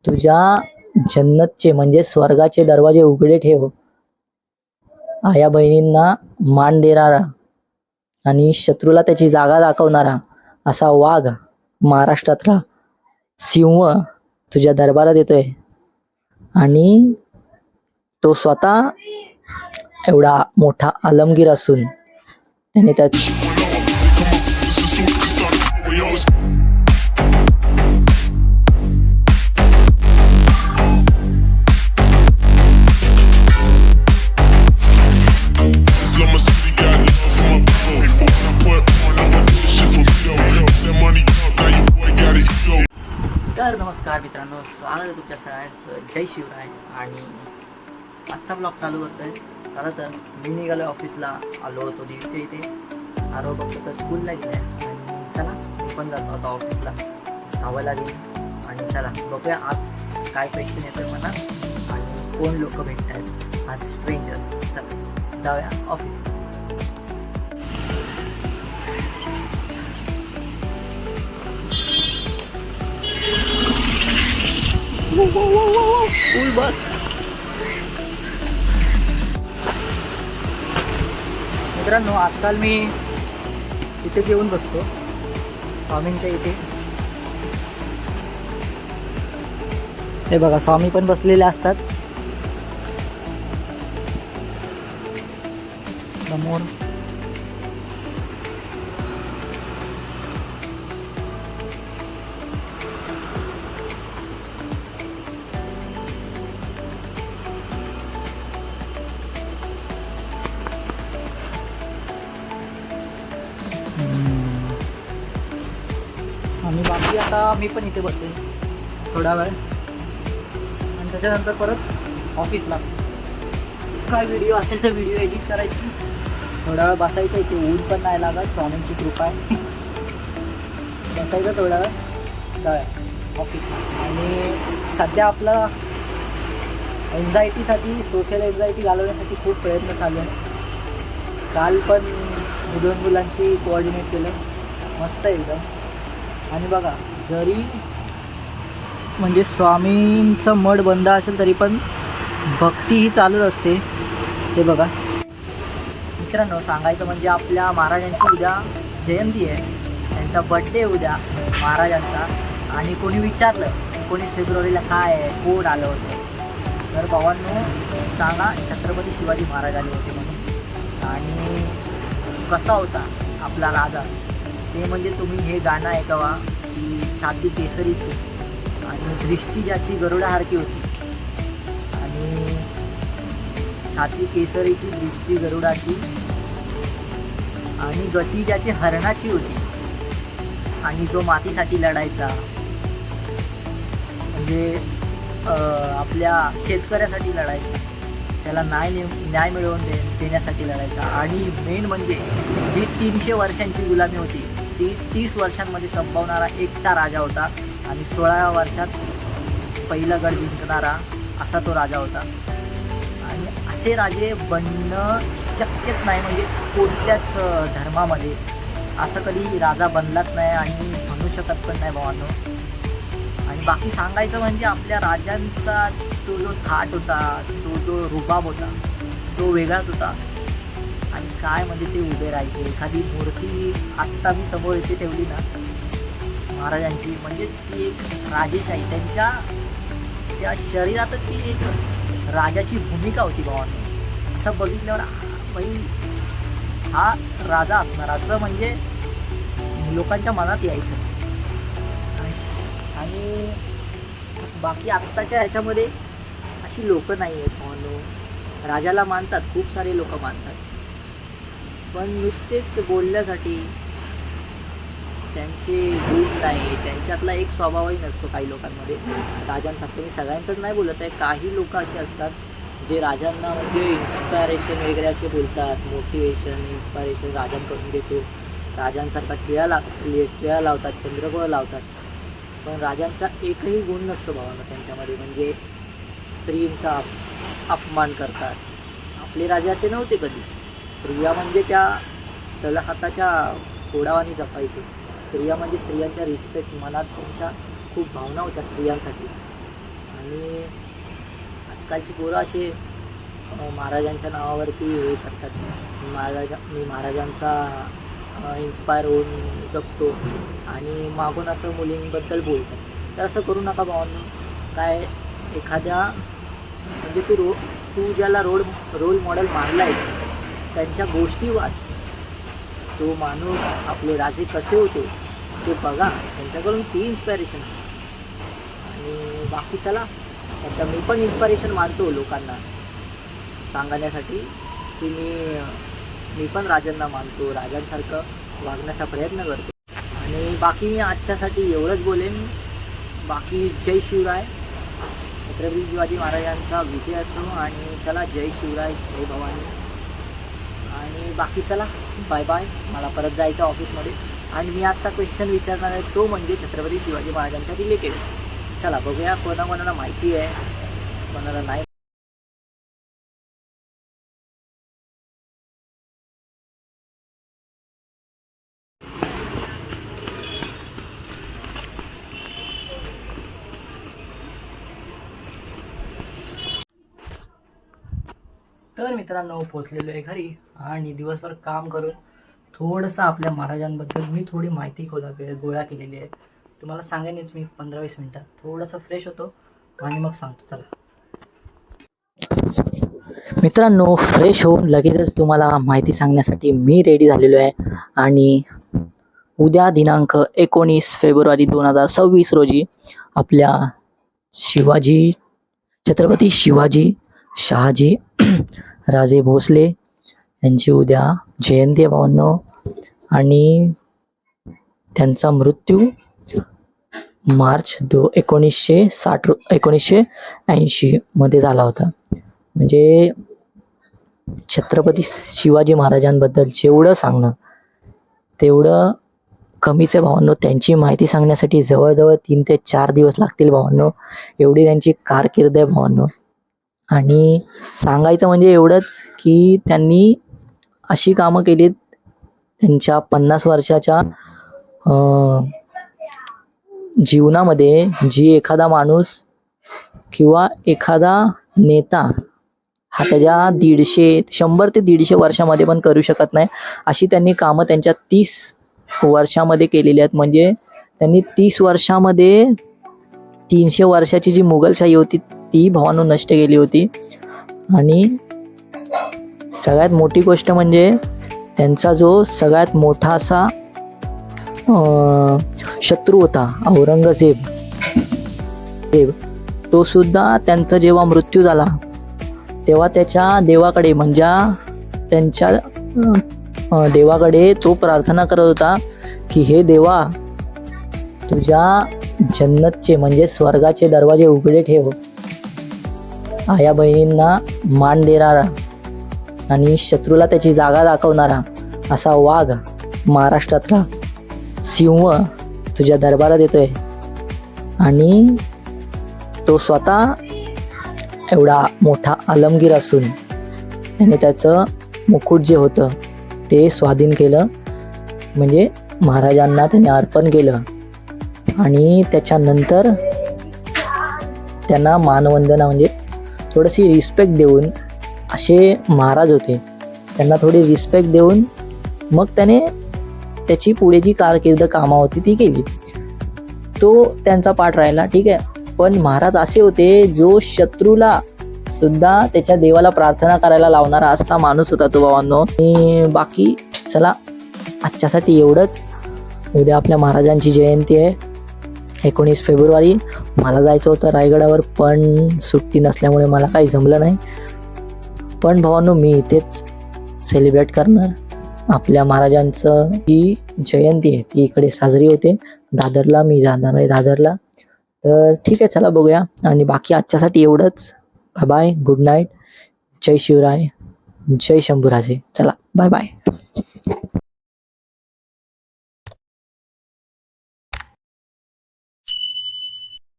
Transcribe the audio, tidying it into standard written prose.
तुझ्या जन्नतचे म्हणजे स्वर्गाचे दरवाजे उघडे ठेव. आया बहिणींना मान देणारा आणि शत्रूला त्याची जागा दाखवणारा असा वाघ महाराष्ट्रातला सिंह तुझ्या दरबारात येतोय. आणि तो स्वतः एवढा मोठा आलमगीर असून त्याने त्या तर नमस्कार मित्रांनो, स्वागत आहे तुमच्या सगळ्यांचं. जय शिवराय. आणि आजचा ब्लॉग चालू करतोय. चला तर मी निघालो ऑफिसला, आलो होतो देवीच्या इथे. आरो बघतो तर स्कूलला गेले आणि चला मी पण जातो आता ऑफिसला 6 लागेल. आणि चला बघूया आज काय क्वेश्चन येतं मला आणि कोण लोक भेटत आहेत आज स्ट्रेंजर्स. चला जाऊया ऑफिसला. School bus. मित्रांनो, आजकाल मी इथे येऊन बसतो स्वामींच्या इथे. हे बघा, स्वामी पण बसलेले असतात समोर. आणि बाकी आता मी पण इथे बसते थोडा वेळ आणि त्याच्यानंतर परत ऑफिसला काय व्हिडिओ असेल तर व्हिडिओ एडिट करायची. थोडा वेळ बसायचं इथे, ऊन पण नाही लागत, स्वामींची कृपा आहे. बसायचं थोडा वेळ, जाऊया ऑफिसला. आणि सध्या आपला एन्झायटीसाठी, सोशल एन्झायटी घालवण्यासाठी खूप प्रयत्न चालू आहे. काल पण मी 2 मुलांशी कोऑर्डिनेट केलं, मस्त एकदम. आणि बघा, जरी म्हणजे स्वामींचं मठ बंद असेल तरी पण भक्ती ही चालूच असते. ते बघा मित्रांनो, सांगायचं म्हणजे आपल्या महाराजांची उद्या जयंती आहे, त्यांचा बड्डे उद्या महाराजांचा. आणि कोणी विचारलं 19 फेब्रुवारीला काय आहे, कोण आलं होतं, तर भावांनो सांगा, छत्रपती शिवाजी महाराज आले होते म्हणून. आणि कसा होता आपला राजा ते म्हणजे तुम्ही हे गाणं ऐकावा की छाती केसरीची आणि दृष्टी ज्याची गरुडासारखी होती. आणि छाती केसरीची, दृष्टी गरुडाची आणि गती ज्याची हरणाची होती. आणि जो मातीसाठी लढायचा म्हणजे आपल्या शेतकऱ्यासाठी लढायचा, त्याला न्याय मिळवून देण्यासाठी लढायचा. आणि मेन म्हणजे जी 300 वर्षांची गुलामी होती ती 30 वर्षांमध्ये संपवणारा एकटा राजा होता. आणि 16व्या वर्षात पहिला गड जिंकणारा असा तो राजा होता. आणि असे राजे बनणं शक्यच नाही, म्हणजे कोणत्याच धर्मामध्ये असं कधी राजा बनलाच नाही आणि म्हणू शकत पण नाही भावांनो. आणि बाकी सांगायचं म्हणजे आपल्या राजांचा तो जो थाट होता, तो जो रुबाब होता, तो वेगळाच होता. आणि काय म्हणजे ते उभे राहायचे. एखादी मूर्ती आत्ता मी समोर इथे ठेवली ना महाराजांची, म्हणजे ती एक राजेशाही, त्यांच्या त्या शरीरातच ती एक राजाची भूमिका होती भावांनो. असं बघितल्यावर बाई हा राजा असणार असं म्हणजे लोकांच्या मनात यायचं. आणि बाकी आत्ताच्या ह्याच्यामध्ये अशी लोकं नाही आहेत भावांनो. राजाला मानतात, खूप सारे लोक मानतात, पण नुसतेच बोलण्यासाठी त्यांचे गुण नाही, त्यांच्यातला एक स्वभावही नसतो काही लोकांमध्ये राजांसारखं. मी सगळ्यांचंच नाही बोलत आहे, काही लोक असे असतात जे राजांना म्हणजे इन्स्पायरेशन वगैरे असे बोलतात, मोटिवेशन इन्स्पायरेशन राजांकडून घेतो, राजांसारखा टिळा लावतात, चंद्रकोर लावतात. पण राजांचा एकही गुण नसतो भावांना त्यांच्यामध्ये. म्हणजे स्त्रींचा अपमान करतात. आपले राजे असे नव्हते कधी. स्त्रिया म्हणजे त्या तलहाताच्या फोडावानी जपायचे. स्त्रिया म्हणजे स्त्रियांच्या रिस्पेक्ट, मनात त्यांच्या खूप भावना होत्या स्त्रियांसाठी. आणि आजकालची पोरं असे महाराजांच्या नावावरती हे करतात. मी महाराजांचा इन्स्पायर होऊन जगतो आणि मागून असं मुलींबद्दल बोलतात. तर असं करू नका भावांनो. काय एखाद्या म्हणजे तू ज्याला रोल मॉडेल मानला आहे त्यांच्या गोष्टी वाच. तो माणूस, आपले राजे कसे होते ते बघा, त्यांच्याकडून ती इन्स्पायरेशन. आणि बाकी चला, सध्या मी पण इन्स्पायरेशन मानतो लोकांना सांगण्यासाठी की मी पण राजांना मानतो, राजांसारखं वागण्याचा प्रयत्न करतो. आणि बाकी मी आजच्यासाठी एवढंच बोलेन. बाकी जय शिवराय, छत्रपती शिवाजी महाराजांचा विजय असो. आणि चला, जय शिवराय, जय भवानी. आणि बाकी चला, बाय बाय. मला परत जायचं ऑफिसमध्ये. आणि मी आजचा क्वेश्चन विचारणार आहे तो म्हणजे छत्रपती शिवाजी महाराजांच्या रिलेटेड. चला बघूया कोणाकोणाला माहिती आहे, कोणाला नाही. तर मित्रांनो, पोचलेलो आहे घरी आणि दिवसभर काम करून थोडंसं आपल्या महाराजांबद्दल मी थोडी माहिती गोळा केलेली आहे. तुम्हाला सांगेनच मी 15-20 मिनटात. थोडंसं फ्रेश होतो आणि मग सांगतो. चला मित्रांनो, फ्रेश होऊन लगेचच तुम्हाला माहिती सांगण्यासाठी मी रेडी झालेलो आहे. आणि उद्या दिनांक 19 फेब्रुवारी 2026 रोजी आपल्या छत्रपती शिवाजी शहाजी राजे भोसले यांची उद्या जयंती आहे भावांनो. आणि त्यांचा मृत्यू मार्च 1980 मध्ये झाला होता. म्हणजे छत्रपती शिवाजी महाराजांबद्दल जेवढं सांगणं तेवढं कमीच आहे भावांनो. त्यांची माहिती सांगण्यासाठी जवळजवळ 3 ते 4 दिवस लागतील भावांनो. एवढी त्यांची कारकीर्द आहे भावांनो. आणि सांगायचं म्हणजे एवढंच की त्यांनी अशी कामं केलीत त्यांच्या 50 वर्षाच्या जीवनामध्ये, जी एखादा माणूस किंवा एखादा नेता हा त्याच्या 100 ते 150 वर्षामध्ये पण करू शकत नाही, अशी त्यांनी कामं त्यांच्या 30 वर्षामध्ये केलेली आहेत. म्हणजे त्यांनी 30 वर्षामध्ये 300 वर्षाची जी मुघलशाही होती ती भावांनो नष्ट केली होती. आणि सगळ्यात मोठी गोष्ट म्हणजे त्यांचा जो सगळ्यात मोठा असा शत्रू होता औरंगजेब, तो सुद्धा त्यांचा जेव्हा मृत्यू झाला तेव्हा त्याच्या देवाकडे, म्हणजे त्यांच्या देवाकडे तो प्रार्थना करत होता की हे देवा, तुझ्या जन्नतचे म्हणजे स्वर्गाचे दरवाजे उघडे ठेव. आया बहिणींना मान देणारा आणि शत्रूला त्याची जागा दाखवणारा असा वाघ महाराष्ट्रातला सिंह तुझ्या दरबारात येतोय. आणि तो स्वतः एवढा मोठा आलमगीर असून त्याने त्याचं मुकुट जे होतं ते स्वाधीन केलं, म्हणजे महाराजांना त्याने अर्पण केलं. आणि त्याच्यानंतर त्यांना मानवंदना म्हणजे थोडीशी रिस्पेक्ट देऊन, असे महाराज होते, त्यांना थोडी रिस्पेक्ट देऊन मग त्याने त्याची पुढे जी कारकीर्द कामं होती ती केली. तो त्यांचा पाठ राहिला, ठीक आहे. पण महाराज असे होते जो शत्रूला सुद्धा त्याच्या देवाला प्रार्थना करायला लावणारा असा माणूस होता तो भावांनो. आणि बाकी चला, आजच्यासाठी एवढंच. उद्या आपल्या महाराजांची जयंती आहे 19 फेब्रुवारी. मला जायचं होतं रायगडावर, पण सुट्टी नसल्यामुळे मला काही जमलं नाही. पण भावांनो, मी इथेच सेलिब्रेट करणार. आपल्या महाराजांचं जी जयंती आहे ती इकडे साजरी होते दादरला. मी जाणार आहे दादरला. तर ठीक आहे, चला बघूया. आणि बाकी आजच्यासाठी एवढंच. बाय बाय, गुड नाईट, जय शिवराय, जय शंभूराजे. चला बाय बाय.